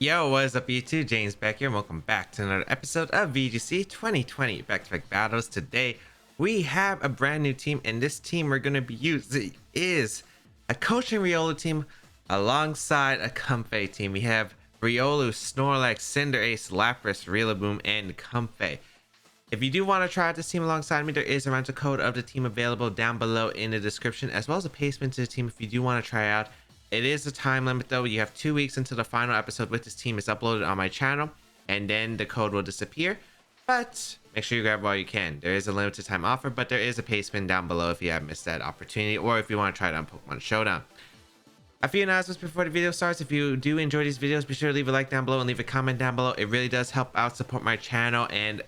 Yo, what is up YouTube? James back here and welcome back to another episode of VGC 2020 Back Battles. Today we have a brand new team, and this team we're going to be using is a coaching Riolu team alongside a Comfey team. We have Riolu, Snorlax, Cinderace, Lapras, Rillaboom, and Comfey. If you do want to try out this team alongside me, there is a rental code of the team available down below in the description, as well as a placement to the team if you do want to try out. It is a time limit though. You have 2 weeks until the final episode with this team is uploaded on my channel, and then the code will disappear. But make sure you grab while you can. There is a limited time offer, but there is a pay spin down below if you have missed that opportunity, or if you want to try it on Pokemon Showdown. A few announcements before the video starts. If you do enjoy these videos, be sure to leave a like down below and leave a comment down below. It really does help out support my channel and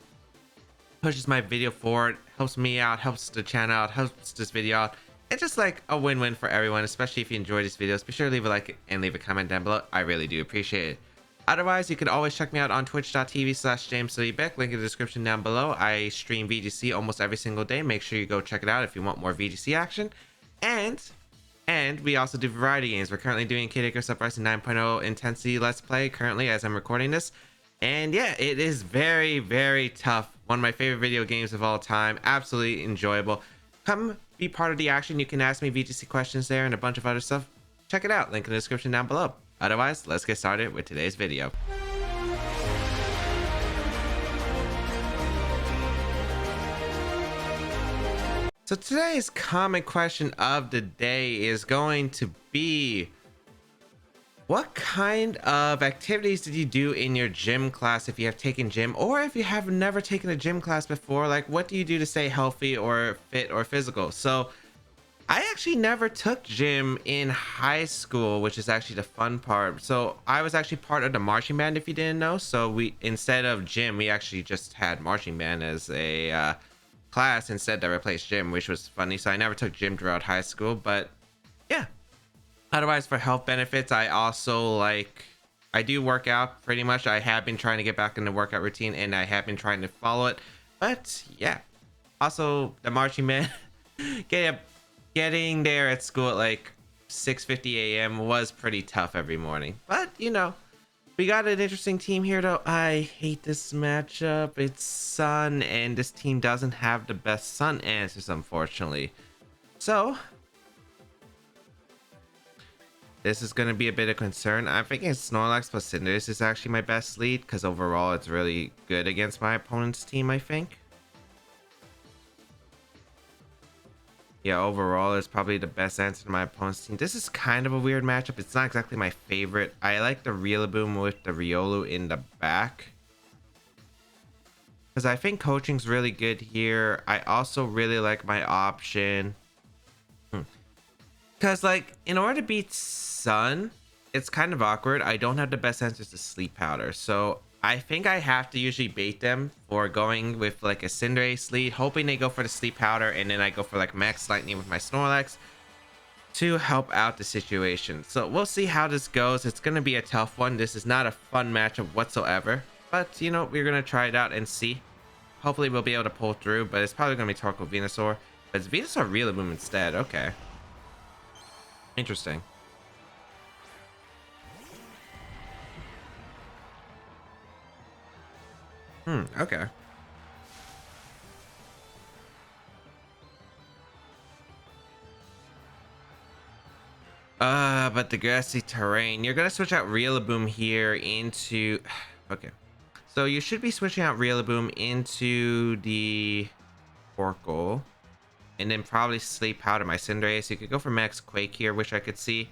pushes my video forward, helps me out, helps the channel out, helps this video out. It's just like a win-win for everyone, especially if you enjoy these videos. Be sure to leave a like and leave a comment down below. I really do appreciate it. Otherwise, you can always check me out on twitch.tv/JamesWBeck. Link in the description down below. I stream VGC almost every single day. Make sure you go check it out if you want more VGC action. And we also do variety games. We're currently doing Kid Icarus Uprising 9.0 intensity let's play currently as I'm recording this. And yeah, it is very, very tough. One of my favorite video games of all time. Absolutely enjoyable. Come be part of the action. You can ask me VGC questions there and a bunch of other stuff. Check it out. Link in the description down below. Otherwise, let's get started with today's video. So today's comment question of the day is going to be, what kind of activities did you do in your gym class if you have taken gym, or if you have never taken a gym class before? Like, what do you do to stay healthy or fit or physical? So I actually never took gym in high school, which is actually the fun part. So I was actually part of the marching band, if you didn't know. So we, instead of gym, we actually just had marching band as a class instead that replaced gym, which was funny. So I never took gym throughout high school, but yeah. Otherwise, for health benefits, I also I do work out pretty much. I have been trying to get back in the workout routine, and I have been trying to follow it. But yeah, also the marching band, getting there at school at like 6:50 a.m. was pretty tough every morning. But you know, we got an interesting team here though. I hate this matchup. It's Sun, and this team doesn't have the best Sun answers, unfortunately. So this is going to be a bit of concern. I'm thinking Snorlax plus Cinderace is actually my best lead, because overall it's really good against my opponent's team, I think. Yeah, overall it's probably the best answer to my opponent's team. This is kind of a weird matchup. It's not exactly my favorite. I like the Rillaboom with the Riolu in the back, because I think coaching's really good here. I also really like my option. Because, like, in order to beat Sun, it's kind of awkward. I don't have the best answers to Sleep Powder. So, I think I have to usually bait them for going with, like, a Cinderace lead, hoping they go for the Sleep Powder, and then I go for, like, Max Lightning with my Snorlax to help out the situation. So, we'll see how this goes. It's going to be a tough one. This is not a fun matchup whatsoever. But, you know, we're going to try it out and see. Hopefully, we'll be able to pull through, but it's probably going to be Torkoal Venusaur. But it's Venusaur Rillaboom instead. Okay. Interesting. Okay. But the grassy terrain. You're gonna switch out Rillaboom here into okay. So you should be switching out Rillaboom into the Torkoal. And then probably Sleep Powder my Cinderace. You could go for Max Quake here, which I could see.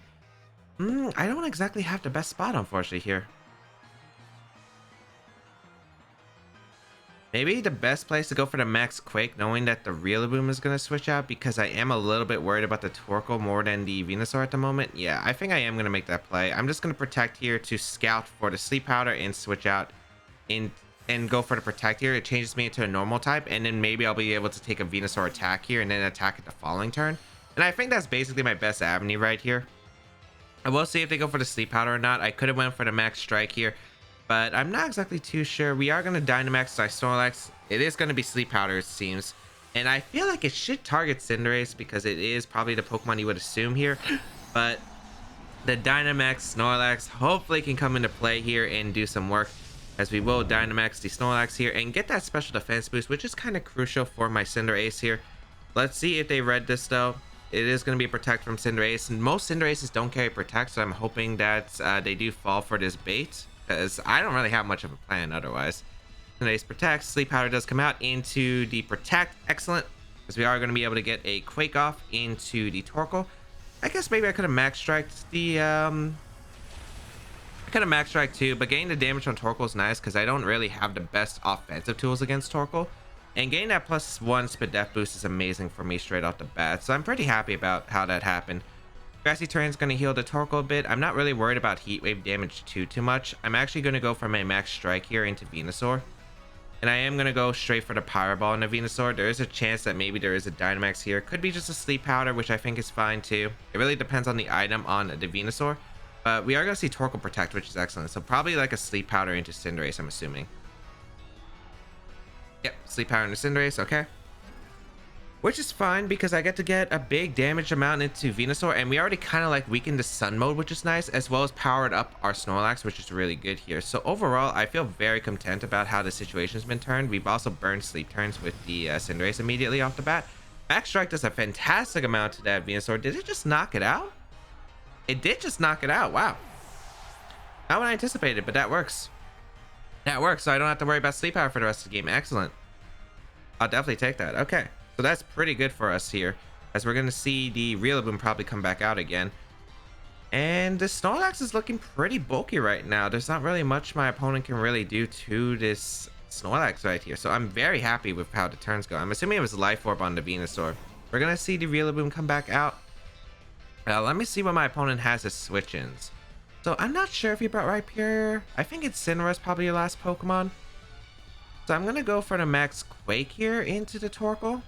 I don't exactly have the best spot, unfortunately, here. Maybe the best place to go for the Max Quake, knowing that the Rillaboom is going to switch out, because I am a little bit worried about the Torkoal more than the Venusaur at the moment. Yeah, I think I am going to make that play. I'm just going to protect here to scout for the Sleep Powder and switch out and go for the protect here. It changes me into a normal type, and then maybe I'll be able to take a Venusaur attack here and then attack it the following turn. And I think that's basically my best avenue right here. I will see if they go for the Sleep Powder or not. I could have went for the Max Strike here, but I'm not exactly too sure. We are going to Dynamax my Snorlax. It is going to be Sleep Powder, it seems. And I feel like it should target Cinderace, because it is probably the Pokemon you would assume here. But The Dynamax Snorlax hopefully can come into play here and do some work, as we will Dynamax the Snorlax here and get that special defense boost, which is kind of crucial for my Cinderace here. Let's see if they read this though. It is going to be Protect from Cinderace, and most Cinderaces don't carry Protect, so I'm hoping that they do fall for this bait, because I don't really have much of a plan otherwise. Cinderace Protect, Sleep Powder does come out into the Protect, excellent, because we are going to be able to get a Quake off into the Torkoal. I guess maybe I could have Max Striked the I could have Max Strike too, but getting the damage on Torkoal is nice because I don't really have the best offensive tools against Torkoal. And getting that +1 Spit Death boost is amazing for me straight off the bat, so I'm pretty happy about how that happened. Grassy Terrain is going to heal the Torkoal a bit. I'm not really worried about Heat Wave damage too much. I'm actually going to go for my Max Strike here into Venusaur. And I am going to go straight for the Power Ball into Venusaur. There is a chance that maybe there is a Dynamax here. Could be just a Sleep Powder, which I think is fine too. It really depends on the item on the Venusaur. But we are going to see Torkoal Protect, which is excellent. So probably like a Sleep Powder into Cinderace, I'm assuming. Yep, Sleep Powder into Cinderace, okay. Which is fine because I get to get a big damage amount into Venusaur, and we already kind of like weakened the Sun mode, which is nice, as well as powered up our Snorlax, which is really good here. So overall, I feel very content about how the situation's been turned. We've also burned Sleep Turns with the Cinderace immediately off the bat. Max Strike does a fantastic amount to that Venusaur. Did it just knock it out? It did just knock it out. Wow. Not what I anticipated, but that works. That works, so I don't have to worry about Sleep Power for the rest of the game. Excellent. I'll definitely take that. Okay. So that's pretty good for us here, as we're going to see the Riolu probably come back out again. And the Snorlax is looking pretty bulky right now. There's not really much my opponent can really do to this Snorlax right here. So I'm very happy with how the turns go. I'm assuming it was Life Orb on the Venusaur. We're going to see the Riolu come back out. Let me see what my opponent has as switch-ins. So I'm not sure if he brought Rhyperior. I think it's Cinderace, probably your last Pokemon. So I'm going to go for the Max Quake here into the Torkoal.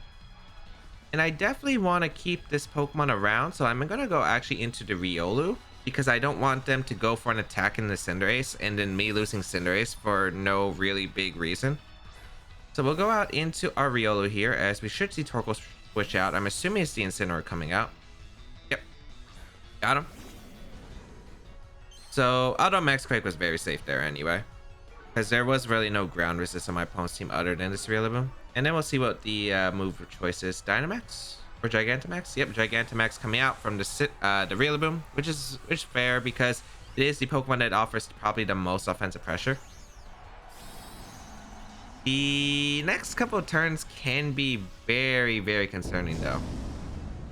And I definitely want to keep this Pokemon around, so I'm going to go actually into the Riolu, because I don't want them to go for an attack in the Cinderace, and then me losing Cinderace for no really big reason. So we'll go out into our Riolu here, as we should see Torkoal switch out. I'm assuming it's the Incineroar coming out. Yep. Got him. So, although Max Quake was very safe there anyway, because there was really no ground resist on my opponent's team other than this Riolu. And then we'll see what the move choice is. Dynamax or Gigantamax? Yep, Gigantamax coming out from the Riolu, which is fair because it is the Pokemon that offers probably the most offensive pressure. The next couple of turns can be very, very concerning though.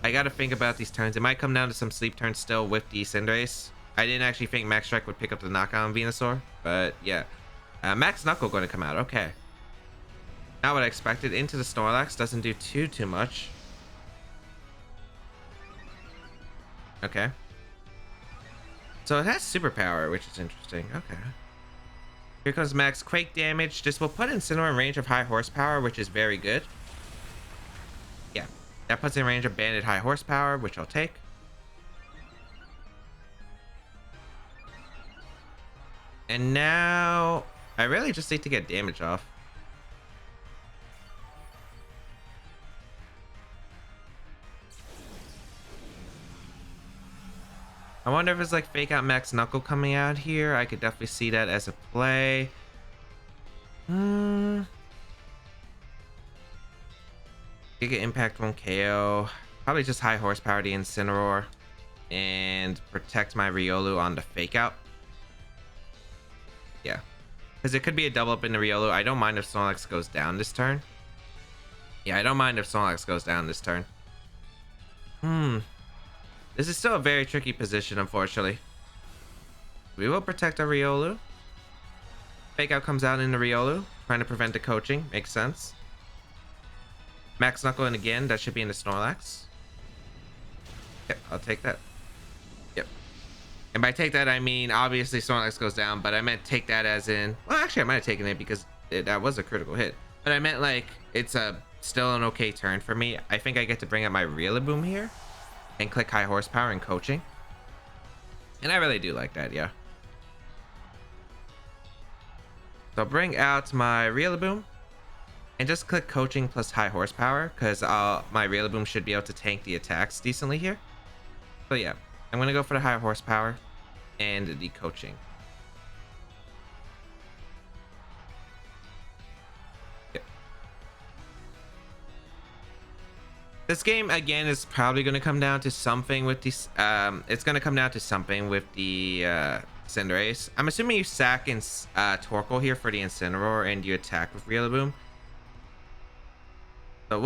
I gotta think about these turns. It might come down to some sleep turns still with the Cinderace. I didn't actually think Max Strike would pick up the knockout on Venusaur, but yeah. Max Knuckle going to come out. Okay. Not what I expected. Into the Snorlax. Doesn't do too much. Okay. So it has superpower, which is interesting. Okay. Here comes Max Quake damage. This will put Incineroar in range of high horsepower, which is very good. Yeah. That puts in range of Banded high horsepower, which I'll take. And now I really just need to get damage off. I wonder if it's like fake out Max Knuckle coming out here. I could definitely see that as a play. Giga Impact won't KO. Probably just high horsepower the Incineroar and protect my Riolu on the fake out. Yeah, because it could be a double up in the Riolu. I don't mind if Snorlax goes down this turn. Yeah, I don't mind if Snorlax goes down this turn. This is still a very tricky position, unfortunately. We will protect our Riolu. Fake out comes out in the Riolu, trying to prevent the coaching. Makes sense. Max Knuckle in again. That should be in the Snorlax. Yep, I'll take that. Yep. And by take that, I mean, obviously Snorlax goes down, but I meant take that as in... Well, actually, I might have taken it because that was a critical hit. But I meant, like, it's still an okay turn for me. I think I get to bring up my Riolu here and click high horsepower and coaching. And I really do like that, yeah. So bring out my Riolu and just click coaching plus high horsepower, because my Riolu should be able to tank the attacks decently here. So yeah, I'm gonna go for the high horsepower and the coaching. Yep. This game again is probably gonna come down to something with these. It's gonna come down to something with the Cinderace. I'm assuming you sack in Torkoal here for the Incineroar and you attack with Riolu. So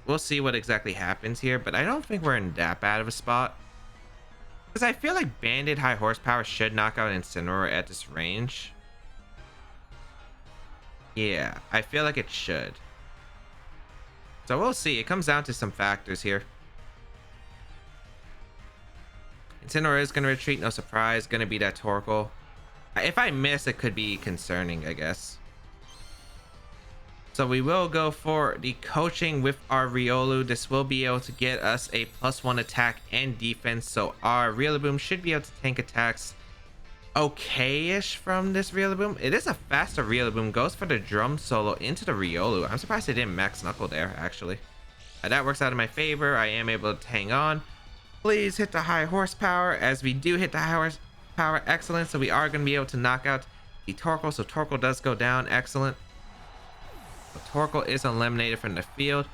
we'll see what exactly happens here, but I don't think we're in that bad of a spot. Because I feel like Banded High Horsepower should knock out Incineroar at this range. Yeah, I feel like it should. So we'll see. It comes down to some factors here. Incineroar is going to retreat, no surprise. Going to be that Torkoal. If I miss, it could be concerning, I guess. So we will go for the coaching with our Riolu. This will be able to get us a +1 attack and defense. So our Riolu should be able to tank attacks okay-ish from this Riolu. It is a faster Riolu. Goes for the drum solo into the Riolu. I'm surprised it didn't max knuckle there, actually. That works out in my favor. I am able to hang on. Please hit the high horsepower. As we do hit the high horsepower, excellent. So we are going to be able to knock out the Torkoal. So Torkoal does go down, excellent. So Torkoal is eliminated from the field.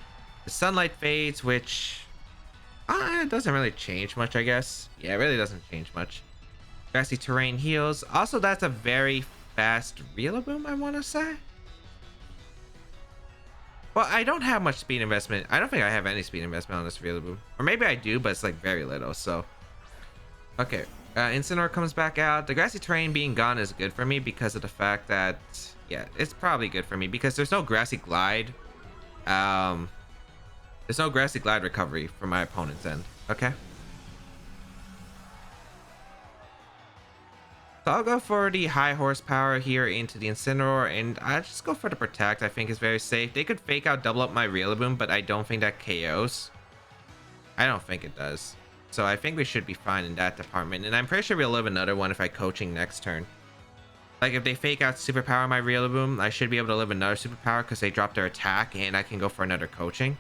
The sunlight fades, which it doesn't really change much, I guess. Yeah, it really doesn't change much. Grassy terrain heals. Also, that's a very fast Riolu, I want to say. Well, I don't have much speed investment. I don't think I have any speed investment on this Riolu. Or maybe I do, but it's like very little, so. Okay, Incineroar comes back out. The grassy terrain being gone is good for me because of the fact that, yeah, it's probably good for me because there's no grassy glide. There's no grassy glide recovery from my opponent's end. Okay. So I'll go for the high horsepower here into the Incineroar, and I just go for the protect. I think is very safe. They could fake out, double up my Riolu, but I don't think that KOs. I don't think it does. So I think we should be fine in that department. And I'm pretty sure we'll live another one if I coaching next turn. Like if they fake out superpower my Riolu, I should be able to live another superpower because they drop their attack and I can go for another coaching.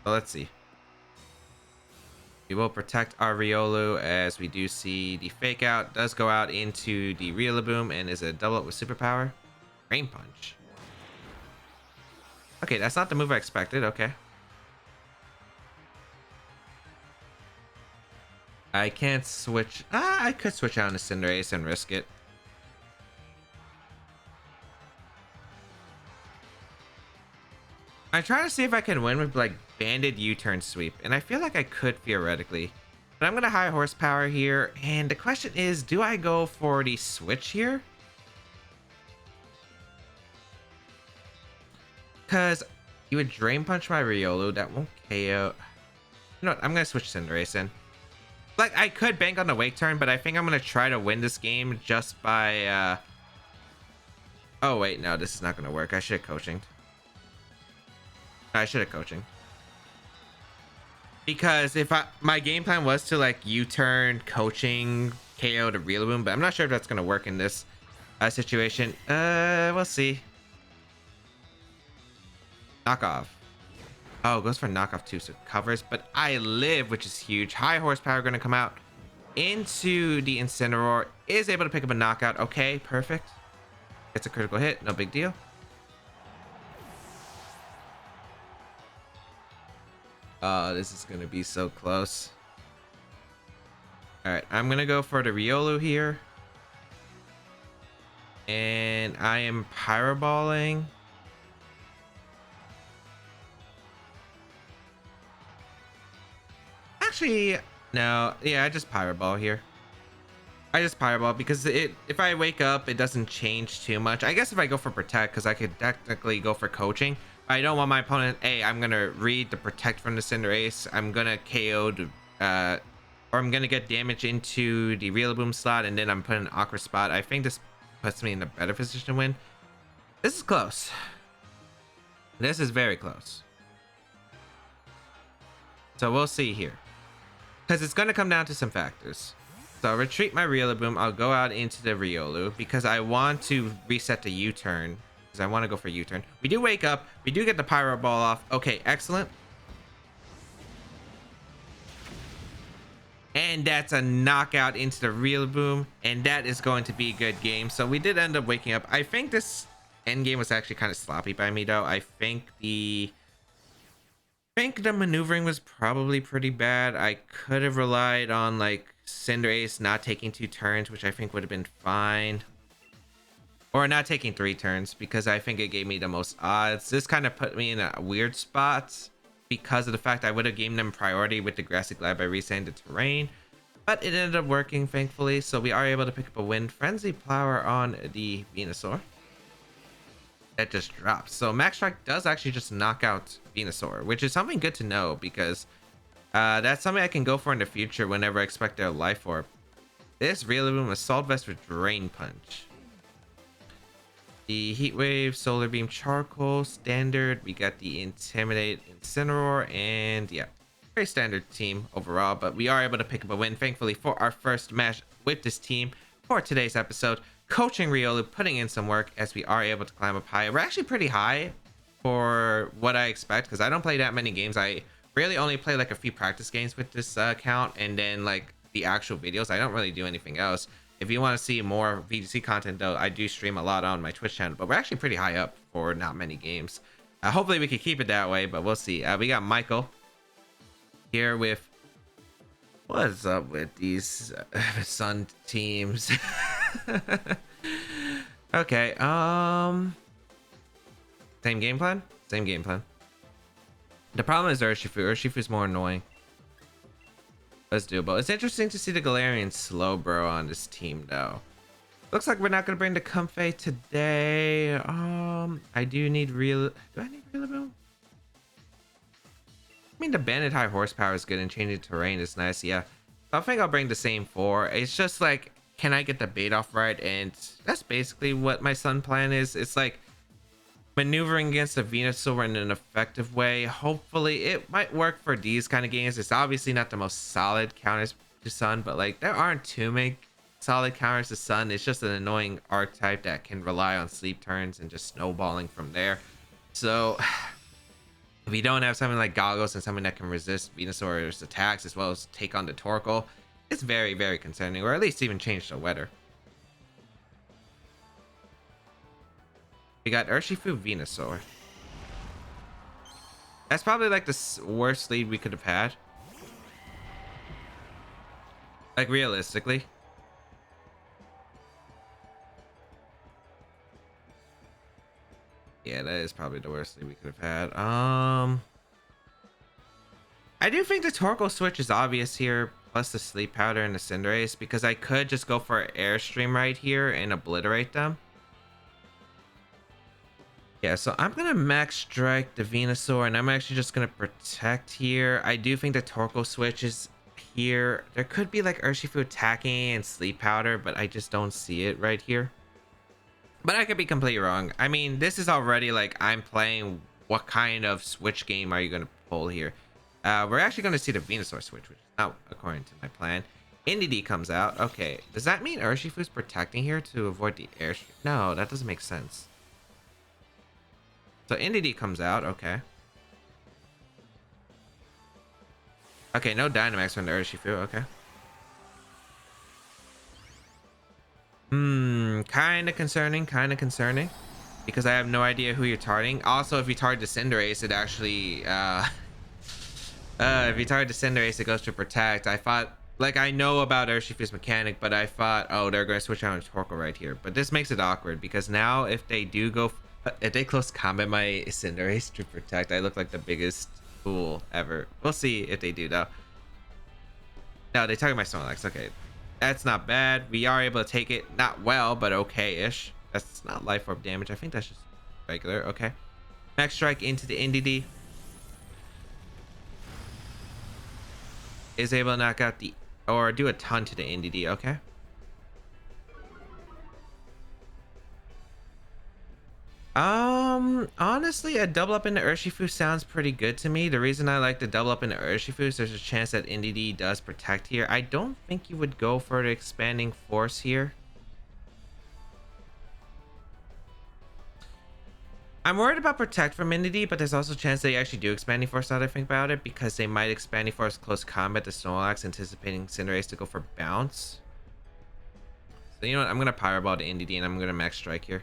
So let's see. We will protect our Riolu as we do see the fake out does go out into the Riolu and is a double up with superpower. Rain Punch. Okay, that's not the move I expected. Okay. I can't switch. I could switch out into Cinderace and risk it. I'm trying to see if I can win with like banded U-turn sweep, and I feel like I could theoretically, but I'm gonna high horsepower here, and the question is, do I go for the switch here? Because you would drain punch my Riolu, that won't KO. You know what? I'm gonna switch Cinderace in. Like I could bank on the wake turn, but I think I'm gonna try to win this game just by. Oh wait, no, this is not gonna work. I should have coaching. I should have coaching. Because if my game plan was to like U-turn, coaching, KO to Riolu, but I'm not sure if that's gonna work in this situation. We'll see. Knock off. Oh, goes for knockoff too, so it covers. But I live, which is huge. High horsepower gonna come out into the Incineroar. Is able to pick up a knockout. Okay, perfect. It's a critical hit, no big deal. Oh, this is gonna be so close. All right, I'm gonna go for the Riolu here. And I am pyroballing. Actually, no. Yeah, I just Pyroball here. I just Pyroball because if I wake up, it doesn't change too much. I guess if I go for Protect, because I could technically go for Coaching. I don't want my opponent, hey, I'm going to read the Protect from the Cinderace. I'm going to KO the, or I'm going to get damage into the Riolu slot, and then I'm putting an awkward spot. I think this puts me in a better position to win. This is close. This is very close. So we'll see here. Because it's going to come down to some factors. So I'll retreat my Riolu. I'll go out into the Riolu because I want to reset the U-turn. Because I want to go for U-turn. We do wake up. We do get the Pyro Ball off. Okay, excellent. And And that's a knockout into the Riolu, and that is going to be a good game. So we did end up waking up. I think this end game was actually kind of sloppy by me though. I think the maneuvering was probably pretty bad. I could have relied on like Cinderace not taking 2 turns, which I think would have been fine. Or not taking 3 turns, because I think it gave me the most odds. This kind of put me in a weird spot because of the fact I would have given them priority with the Grassy Glide by resetting the terrain. But it ended up working, thankfully, so we are able to pick up a win. Frenzy Flower on the Venusaur. That just drops. So Max Strike does actually just knock out Venusaur, which is something good to know, because that's something I can go for in the future whenever I expect their Life Orb. This Riolu Assault Vest with Drain Punch. The Heat Wave, Solar Beam, Charcoal, Standard. We got the Intimidate, Incineroar, and yeah, very standard team overall, but we are able to pick up a win, thankfully, for our first match with this team for today's episode. Coaching Riolu, putting in some work as we are able to climb up high. We're actually pretty high for what I expect, because I don't play that many games. I really only play like a few practice games with this account, and then like the actual videos. I don't really do anything else. If you want to see more VGC content though, I do stream a lot on my Twitch channel, but we're actually pretty high up for not many games. Hopefully we can keep it that way, but we'll see. We got Michael here with, what's up with these Sun teams? Okay, same game plan. The problem is Urshifu is more annoying. Let's do it. It's interesting to see the Galarian Slowbro on this team though. Looks like we're not gonna bring the Comfey today. I do need do I need Riolu? I mean, the Banded High Horsepower is good, and changing terrain is nice. Yeah, so I think I'll bring the same 4. It's just like, can I get the bait off right? And that's basically what my Sun plan is. It's like maneuvering against a Venusaur in an effective way. Hopefully it might work for these kind of games. It's obviously not the most solid counters to Sun, but like there aren't too many solid counters to Sun. It's just an annoying archetype that can rely on sleep turns and just snowballing from there. So if you don't have something like Goggles and something that can resist Venusaur's attacks as well as take on the Torkoal, it's very, very concerning, or at least even change the weather. We got Urshifu Venusaur. That's probably like the worst lead we could have had. Like realistically. Yeah, that is probably the worst lead we could have had. I do think the Torkoal switch is obvious here, plus the Sleep Powder and the Cinderace, because I could just go for Airstream right here and obliterate them. Yeah, so I'm gonna Max Strike the Venusaur, and I'm actually just gonna protect here. I do think the Torkoal switch is here. There could be like Urshifu attacking and Sleep Powder, but I just don't see it right here. But I could be completely wrong. I mean, this is already like I'm playing. What kind of switch game are you gonna pull here? We're actually gonna see the Venusaur switch, which is not according to my plan. NDD comes out. Okay, does that mean Urshifu's protecting here to avoid the airstream? No, that doesn't make sense. So NDD comes out, okay. Okay, no Dynamax from the Urshifu, okay. Kinda concerning. Because I have no idea who you're targeting. Also, if you target the Cinderace, it actually, if you target the Cinderace, it goes to protect. I thought, like, I know about Urshifu's mechanic, but I thought, oh, they're going to switch out to Torkoal right here. But this makes it awkward, because now if they do go... If they close combat my Cinderace to protect, I look like the biggest fool ever. We'll see if they do though. No, they target my Snorlax. Okay, that's not bad. We are able to take it. Not well, but okay-ish. That's not Life Orb damage. I think that's just regular. Okay. Max Strike into the NDD. Is able to knock out the... Or do a ton to the NDD. Okay. Honestly, a double up into Urshifu sounds pretty good to me. The reason I like the double up into Urshifu is there's a chance that NDD does protect here. I don't think you would go for the expanding force here. I'm worried about Protect from Indy, but there's also a chance they actually do Expanding Force now that I think about it, because they might Expanding Force close combat to Snorlax, anticipating Cinderace to go for Bounce. So you know what? I'm going to Pyro Ball to Indy and I'm going to Max Strike here.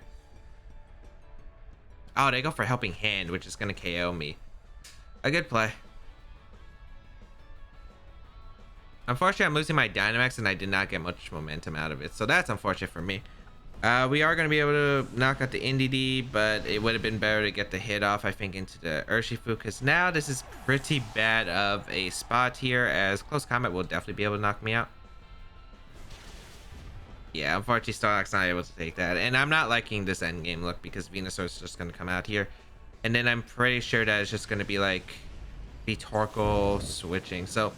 Oh, they go for Helping Hand, which is going to KO me. A good play. Unfortunately, I'm losing my Dynamax and I did not get much momentum out of it. So that's unfortunate for me. We are going to be able to knock out the Indy, but it would have been better to get the hit off, I think, into the Urshifu, because now this is pretty bad of a spot here, as close combat will definitely be able to knock me out. Yeah, unfortunately, Starlock's not able to take that, and I'm not liking this endgame look, because Venusaur is just going to come out here, and then I'm pretty sure that it's just going to be like the Torkoal switching. So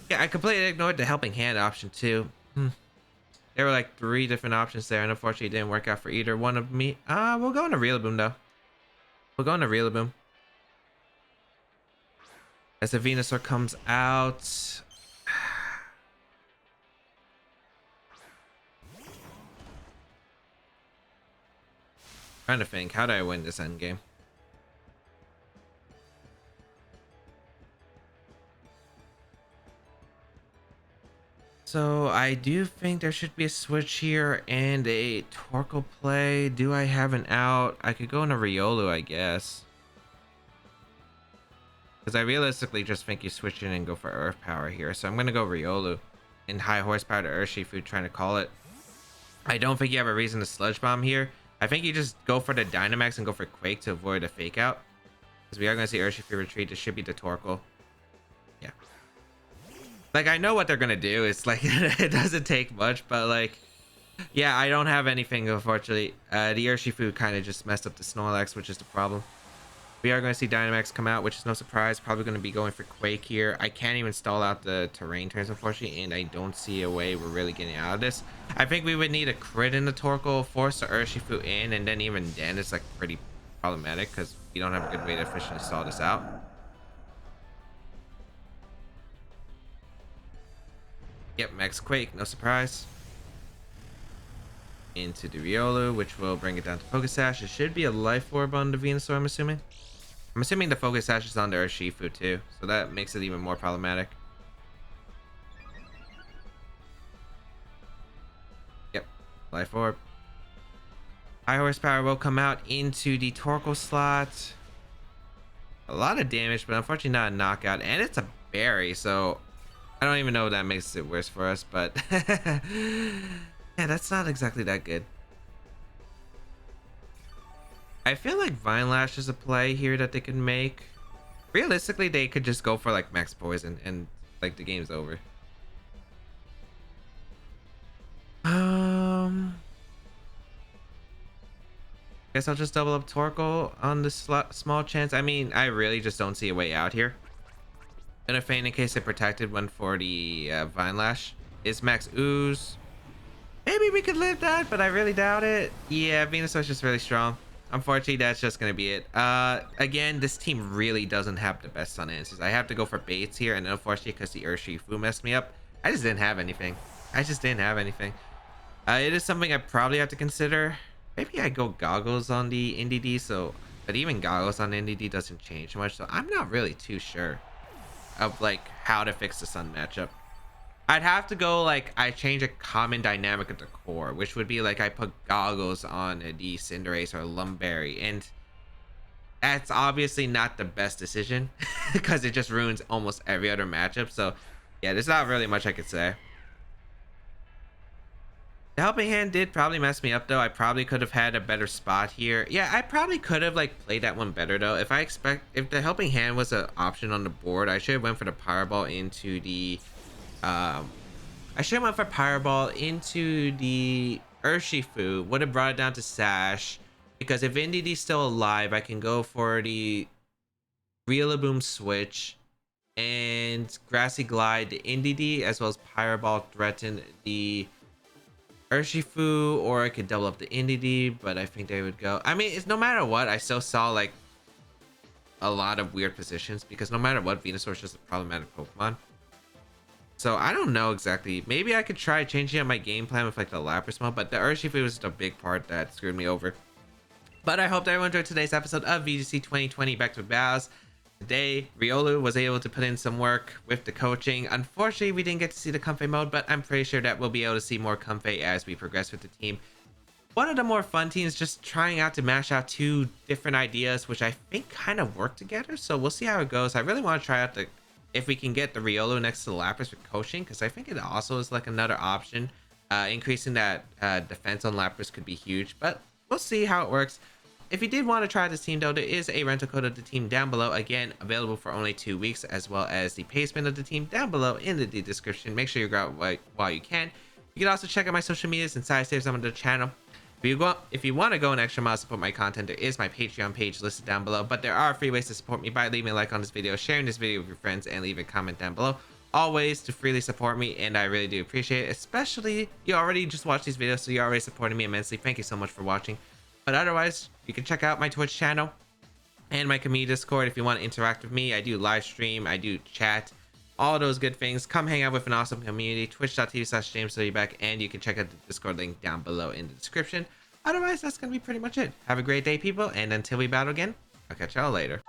yeah, I completely ignored the Helping Hand option too. There were like 3 different options there, and unfortunately it didn't work out for either one of me. We'll go into Riolu though. We'll go into Riolu. As the Venusaur comes out. Trying to think, how do I win this endgame? So I do think there should be a switch here and a Torkoal play. Do I have an out? I could go into Riolu, I guess. Because I realistically just think you switch in and go for Earth Power here. So I'm going to go Riolu and high horsepower to Urshifu, trying to call it. I don't think you have a reason to Sludge Bomb here. I think you just go for the Dynamax and go for Quake to avoid a Fake Out. Because we are going to see Urshifu retreat. This should be the Torkoal. Yeah. Like, I know what they're gonna do. It's like it doesn't take much, but like, yeah, I don't have anything, unfortunately. The Urshifu kind of just messed up the Snorlax, which is the problem. We are going to see Dynamax come out, which is no surprise. Probably going to be going for Quake here. I can't even stall out the terrain turns, unfortunately, and I don't see a way we're really getting out of this. I think we would need a crit in the Torkoal, force the Urshifu in, and then even then it's like pretty problematic because we don't have a good way to efficiently stall this out. Yep, Max Quake, no surprise. Into the Riolu, which will bring it down to Focus Sash. It should be a Life Orb on the Venusaur, I'm assuming. I'm assuming the Focus Sash is on the Urshifu too, so that makes it even more problematic. Yep, Life Orb. High horsepower will come out into the Torkoal slot. A lot of damage, but unfortunately not a knockout, and it's a berry, so I don't even know if that makes it worse for us, but yeah, that's not exactly that good. I feel like Vine Lash is a play here that they could make. Realistically, they could just go for like Max Poison and like the game's over. Guess I'll just double up Torkoal on this small chance. I mean, I really just don't see a way out here. Gonna feint in case it protected 140 Vine Lash. Is Max Ooze. Maybe we could live that, but I really doubt it. Yeah, Venusaur's just really strong. Unfortunately, that's just gonna be it. Again, this team really doesn't have the best Sun answers. I have to go for baits here, and unfortunately, because the Urshifu messed me up, I just didn't have anything. It is something I probably have to consider. Maybe I go Goggles on the NDD, but even Goggles on NDD doesn't change much, so I'm not really too sure of like how to fix the Sun matchup. I'd have to go like I change a common dynamic at the core, which would be like I put Goggles on the Cinderace or Lumberry, and that's obviously not the best decision because it just ruins almost every other matchup. So yeah, there's not really much I could say. The Helping Hand did probably mess me up though. I probably could have had a better spot here. Yeah, I probably could have like played that one better though. If the Helping Hand was an option on the board, I should have went for the Fireball into the Urshifu. Would have brought it down to Sash, because if Indeedee's still alive, I can go for the Riolu switch and Grassy Glide the Indeedee, as well as Fireball threaten the Urshifu, or I could double up the Indeedee, but I think they would go. I mean, it's no matter what, I still saw like a lot of weird positions, because no matter what, Venusaur is just a problematic Pokemon. So I don't know exactly. Maybe I could try changing up my game plan with like the Lapras mode, but the Urshifu was just a big part that screwed me over. But I hope that everyone enjoyed today's episode of VGC 2020 Back to Battles. Today, Riolu was able to put in some work with the coaching. Unfortunately, we didn't get to see the Comfey mode, but I'm pretty sure that we'll be able to see more Comfey as we progress with the team. One of the more fun teams, just trying out to mash out two different ideas, which I think kind of work together. So we'll see how it goes. I really want to try out if we can get the Riolu next to the Lapras with coaching, because I think it also is like another option. Increasing that defense on Lapras could be huge, but we'll see how it works. If you did want to try this team though, there is a rental code of the team down below, again available for only 2 weeks, as well as the placement of the team down below in the description. Make sure you grab it while you can. You can also check out my social medias and side saves on the channel. If you want to go an extra mile to support my content, there is my Patreon page listed down below, but there are free ways to support me by leaving a like on this video, sharing this video with your friends, and leaving a comment down below. All ways to freely support me, and I really do appreciate it. Especially you already just watched these videos, so you're already supporting me immensely. Thank you so much for watching. But otherwise, you can check out my Twitch channel and my community Discord if you want to interact with me. I do live stream, I do chat, all those good things. Come hang out with an awesome community. Twitch.tv/JamesWback, and you can check out the Discord link down below in the description. Otherwise, that's going to be pretty much it. Have a great day, people, and until we battle again, I'll catch y'all later.